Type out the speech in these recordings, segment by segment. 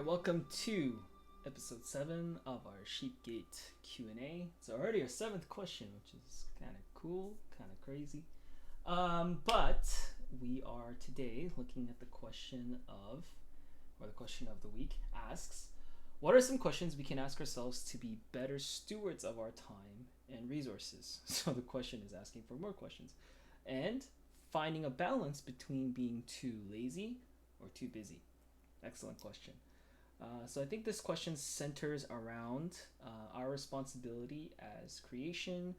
Welcome to Ep.7 of our Sheepgate Q&A. It's already our 7th question, which is kind of cool, kind of crazy. But we are today looking at the question of the week asks, what are some questions we can ask ourselves to be better stewards of our time and resources? So the question is asking for more questions. And finding a balance between being too lazy or too busy. Excellent question. So I think this question centers around our responsibility as creation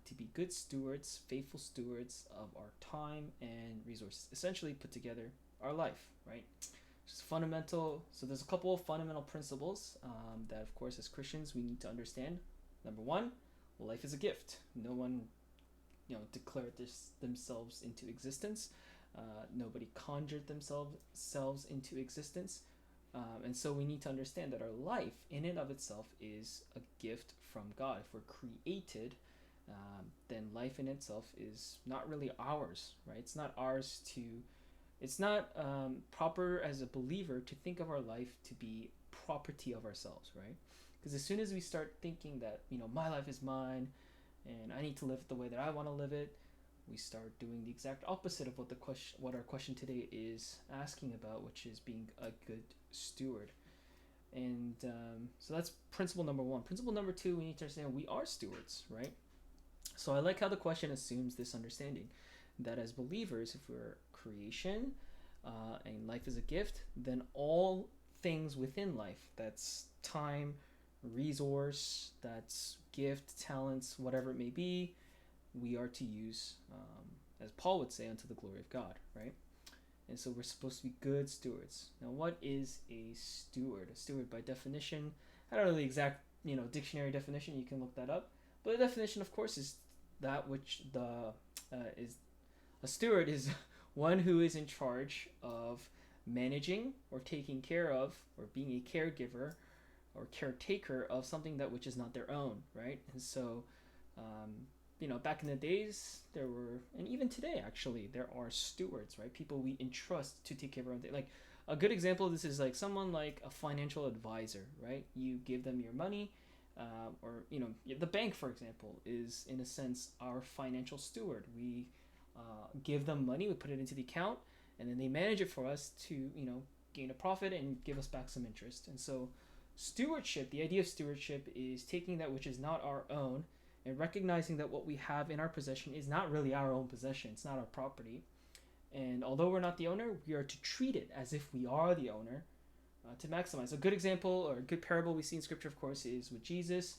to be good stewards, faithful stewards of our time and resources. Essentially put together our life, right? Just fundamental. So there's a couple of fundamental principles that, of course, as Christians we need to understand. Number one, life is a gift. No one, declared themselves into existence. Nobody conjured themselves into existence. And so we need to understand that our life in and of itself is a gift from God. If we're created, then life in itself is not really ours, right? It's not ours to, it's not proper as a believer to think of our life to be property of ourselves, right? Because as soon as we start thinking that, my life is mine and I need to live it the way that I want to live it, we start doing the exact opposite of what our question today is asking about, which is being a good steward. And so that's principle number one. Principle number two, we need to understand we are stewards, right? So I like how the question assumes this understanding that as believers, if we're creation and life is a gift, then all things within life, that's time, resource, that's gift, talents, whatever it may be, we are to use, as Paul would say, unto the glory of God, right? And so we're supposed to be good stewards. Now, what is a steward? A steward, by definition, I don't know the exact, dictionary definition. You can look that up. But the definition, of course, is that which is a steward is one who is in charge of managing or taking care of or being a caregiver or caretaker of something that which is not their own, right? And so, back in the days, there were, and even today, actually, there are stewards, right? People we entrust to take care of our own thing. Like, a good example of this is like someone like a financial advisor, right? You give them your money, or, the bank, for example, is, in a sense, our financial steward. We give them money, we put it into the account, and then they manage it for us to, gain a profit and give us back some interest. And so, stewardship, the idea of stewardship is taking that which is not our own and recognizing that what we have in our possession is not really our own possession. It's not our property. And although we're not the owner, we are to treat it as if we are the owner to maximize. A good example or a good parable we see in Scripture, of course, is with Jesus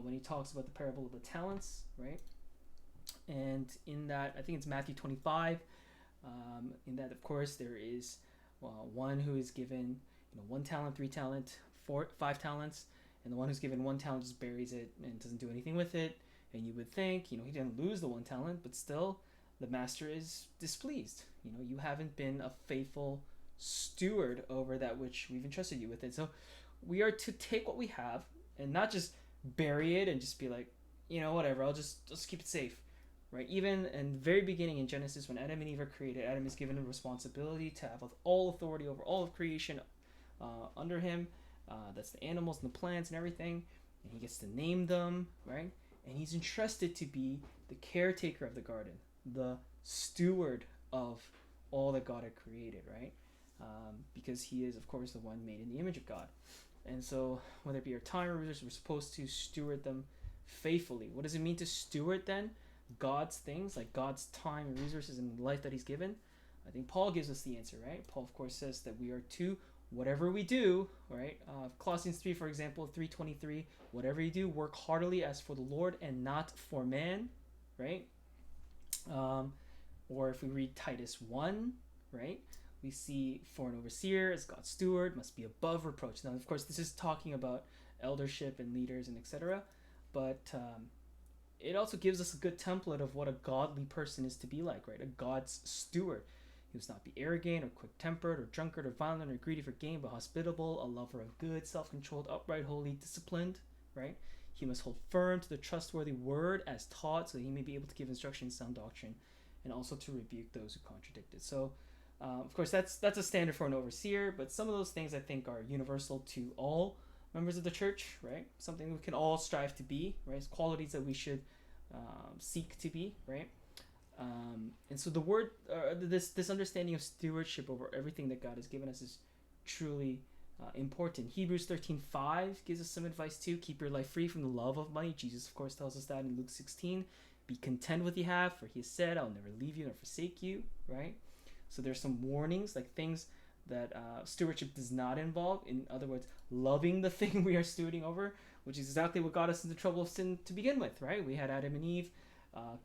when he talks about the parable of the talents, right? And in that, I think it's Matthew 25, in that, of course, there is one who is given 1 talent, 3 talent, 5 talents, and the one who's given 1 talent just buries it and doesn't do anything with it. And you would think, he didn't lose the 1 talent, but still the master is displeased. You haven't been a faithful steward over that which we've entrusted you with it. So we are to take what we have and not just bury it and just be like, whatever, I'll just keep it safe, right? Even in the very beginning in Genesis, when Adam and Eve are created, Adam is given a responsibility to have all authority over all of creation under him. That's the animals and the plants and everything, and he gets to name them, right? And he's entrusted to be the caretaker of the garden, the steward of all that God had created, right? Because he is, of course, the one made in the image of God. And so whether it be our time or resources, we're supposed to steward them faithfully. What does it mean to steward then? God's things, like God's time and resources and life that he's given. I think Paul gives us the answer, right? Paul, of course, says that we are to, whatever we do, right? Colossians 3, for example, 3:23, whatever you do, work heartily as for the Lord and not for man, right? Or if we read Titus 1, right? We see for an overseer as God's steward must be above reproach. Now, of course, this is talking about eldership and leaders and etc. But it also gives us a good template of what a godly person is to be like, right? A God's steward. He must not be arrogant or quick-tempered or drunkard or violent or greedy for gain, but hospitable, a lover of good, self-controlled, upright, holy, disciplined, right? He must hold firm to the trustworthy word as taught, so that he may be able to give instruction in sound doctrine, and also to rebuke those who contradict it. So, of course, that's a standard for an overseer, but some of those things I think are universal to all members of the church, right? Something we can all strive to be, right? It's qualities that we should seek to be, right? And so the word, this understanding of stewardship over everything that God has given us is truly important. Hebrews 13:5 gives us some advice too. Keep your life free from the love of money. Jesus, of course, tells us that in Luke 16. Be content with what you have, for he has said, I'll never leave you nor forsake you, right? So there's some warnings, like things that stewardship does not involve. In other words, loving the thing we are stewarding over, which is exactly what got us into trouble of sin to begin with, right? We had Adam and Eve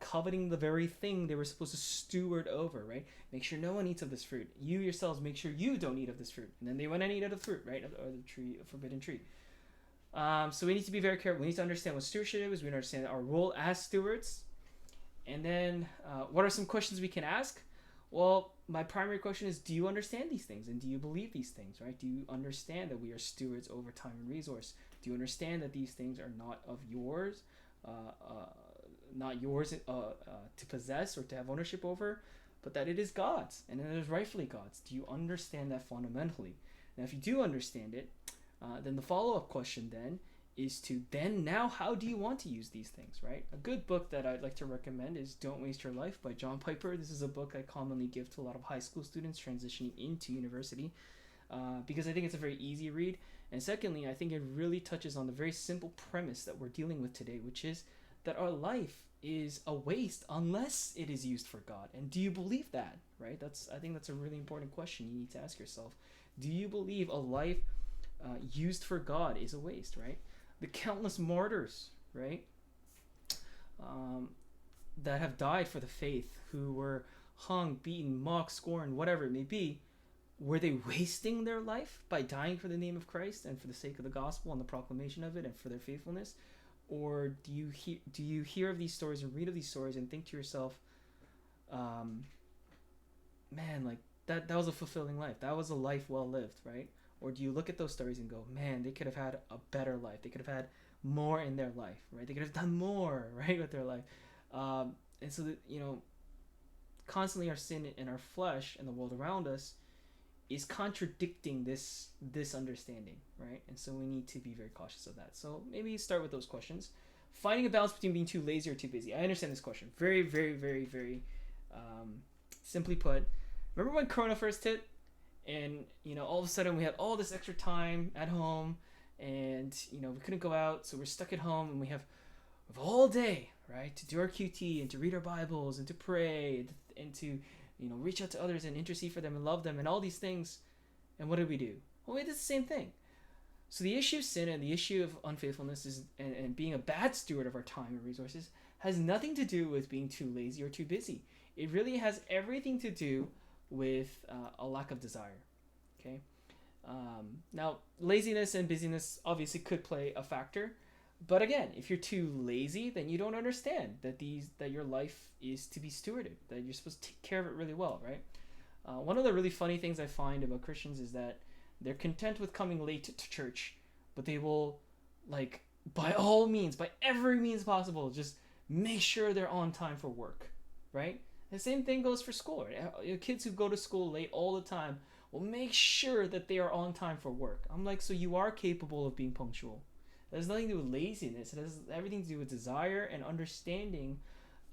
coveting the very thing they were supposed to steward over, right? Make sure no one eats of this fruit. You yourselves make sure you don't eat of this fruit. And then they went and ate of the fruit, right? Or the tree, forbidden tree. So we need to be very careful. We need to understand what stewardship is. We need to understand our role as stewards. And then what are some questions we can ask? Well, my primary question is, do you understand these things? And do you believe these things, right? Do you understand that we are stewards over time and resource? Do you understand that these things are not of yours, to possess or to have ownership over, but that it is God's, and it is rightfully God's? Do you understand that fundamentally? Now, if you do understand it, then the follow-up question then is now how do you want to use these things, right? A good book that I'd like to recommend is Don't Waste Your Life by John Piper. This is a book I commonly give to a lot of high school students transitioning into university because I think it's a very easy read. And secondly, I think it really touches on the very simple premise that we're dealing with today, which is that our life is a waste unless it is used for God. And do you believe that, right? I think that's a really important question you need to ask yourself. Do you believe a life used for God is a waste, right? The countless martyrs, right, that have died for the faith, who were hung, beaten, mocked, scorned, whatever it may be, were they wasting their life by dying for the name of Christ and for the sake of the gospel and the proclamation of it and for their faithfulness? Or do you hear of these stories and read of these stories and think to yourself, man, like that was a fulfilling life. That was a life well lived, right? Or do you look at those stories and go, man, they could have had a better life. They could have had more in their life, right? They could have done more, right, with their life. And so that, constantly our sin in our flesh and the world around us is contradicting this understanding, right? And so we need to be very cautious of that. So maybe start with those questions. Finding a balance between being too lazy or too busy. I understand this question. Very, very, very, very simply put. Remember when Corona first hit? And, all of a sudden we had all this extra time at home and, we couldn't go out. So we're stuck at home and we have all day, right, to do our QT and to read our Bibles and to pray and to, reach out to others and intercede for them and love them and all these things. And what did we do? Well, we did the same thing. So the issue of sin and the issue of unfaithfulness is, and being a bad steward of our time and resources has nothing to do with being too lazy or too busy. It really has everything to do with a lack of desire. Okay. Now, laziness and busyness obviously could play a factor, but again, if you're too lazy, then you don't understand that your life is to be stewarded, that you're supposed to take care of it really well, right? One of the really funny things I find about Christians is that they're content with coming late to church, but they will, like, by all means, by every means possible, just make sure they're on time for work, right? The same thing goes for school, right? Kids who go to school late all the time will make sure that they are on time for work. I'm like, so you are capable of being punctual. It has nothing to do with laziness. It has everything to do with desire and understanding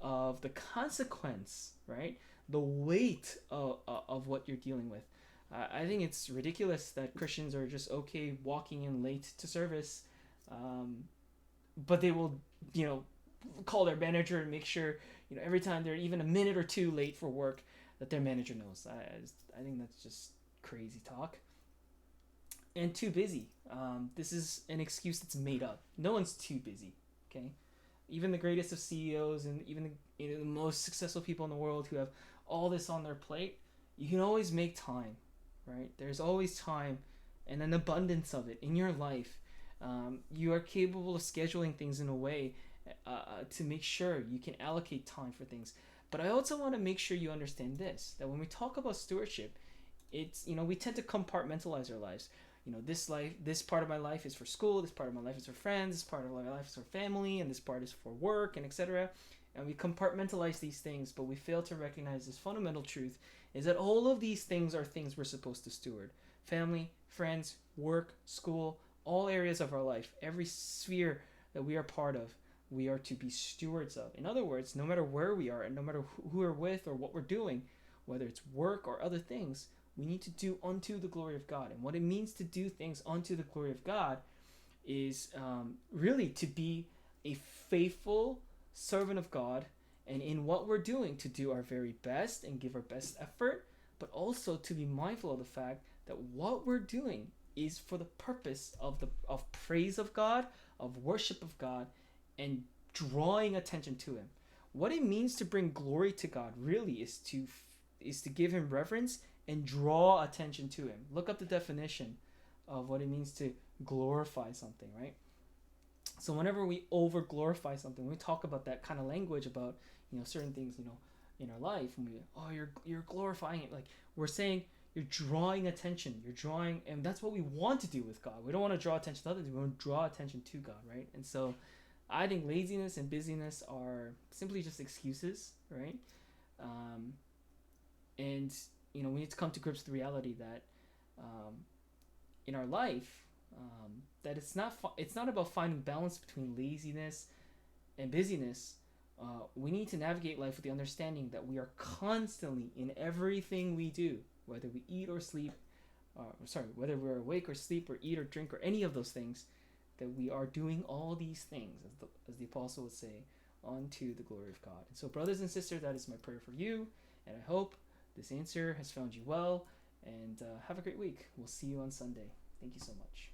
of the consequence, right? The weight of what you're dealing with. I think it's ridiculous that Christians are just okay walking in late to service, but they will, call their manager and make sure, every time they're even a minute or two late for work, that their manager knows. I think that's just crazy talk. And too busy. This is an excuse that's made up. No one's too busy, okay? Even the greatest of CEOs and even the most successful people in the world who have all this on their plate, you can always make time, right? There's always time and an abundance of it in your life. You are capable of scheduling things in a way to make sure you can allocate time for things. But I also want to make sure you understand this, that when we talk about stewardship, it's, we tend to compartmentalize our lives. This part of my life is for school, this part of my life is for friends, this part of my life is for family, and this part is for work, and etc. And we compartmentalize these things, but we fail to recognize this fundamental truth, is that all of these things are things we're supposed to steward. Family, friends, work, school, all areas of our life, every sphere that we are part of, we are to be stewards of. In other words, no matter where we are and no matter who we're with or what we're doing, whether it's work or other things, we need to do unto the glory of God. And what it means to do things unto the glory of God is really to be a faithful servant of God, and in what we're doing, to do our very best and give our best effort, but also to be mindful of the fact that what we're doing is for the purpose of praise of God, of worship of God, and drawing attention to Him. What it means to bring glory to God really is to give Him reverence and draw attention to Him. Look up the definition of what it means to glorify something, right? So whenever we over glorify something, we talk about that kind of language about certain things in our life, and you're glorifying it, like we're saying you're drawing attention, and that's what we want to do with God. We don't want to draw attention to others, we want to draw attention to God, right? And so I think laziness and busyness are simply just excuses, right? And we need to come to grips with the reality that in our life, that it's not about finding balance between laziness and busyness. We need to navigate life with the understanding that we are constantly, in everything we do, whether we eat or sleep, whether we're awake or sleep or eat or drink or any of those things, that we are doing all these things, as the apostle would say, unto the glory of God. And so, brothers and sisters, that is my prayer for you, and I hope this answer has found you well, and have a great week. We'll see you on Sunday. Thank you so much.